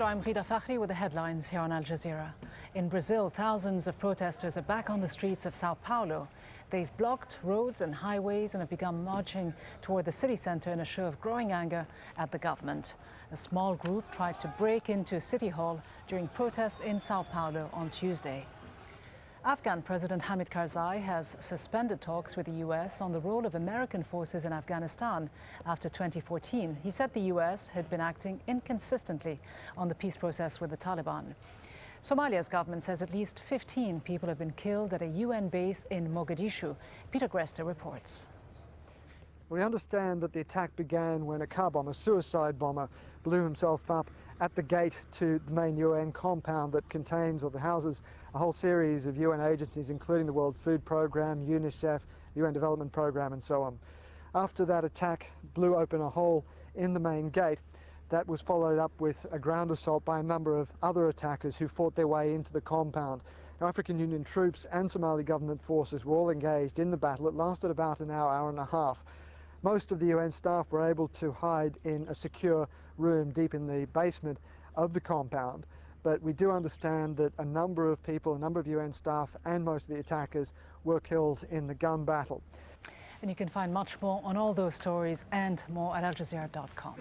Hello, I'm Rida Fakhri with the headlines here on Al Jazeera. In Brazil, thousands of protesters are back on the streets of Sao Paulo. They've blocked roads and highways and have begun marching toward the city center in a show of growing anger at the government. A small group tried to break into City Hall during protests in Sao Paulo on Tuesday. Afghan President Hamid Karzai has suspended talks with the U.S. on the role of American forces in Afghanistan after 2014. He said the U.S. had been acting inconsistently on the peace process with the Taliban. Somalia's government says at least 15 people have been killed at a UN base in Mogadishu. Peter Grester reports. We understand that the attack began when a car bomber, a suicide bomber, blew himself up at the gate to the main UN compound that contains or that houses a whole series of UN agencies, including the World Food Programme, UNICEF, UN Development Programme and so on. After that attack blew open a hole in the main gate, that was followed up with a ground assault by a number of other attackers who fought their way into the compound. Now, African Union troops and Somali government forces were all engaged in the battle. It lasted about an hour, hour and a half. Most of the UN staff were able to hide in a secure room deep in the basement of the compound. But we do understand that a number of people, a number of UN staff and most of the attackers were killed in the gun battle. And you can find much more on all those stories and more at aljazeera.com.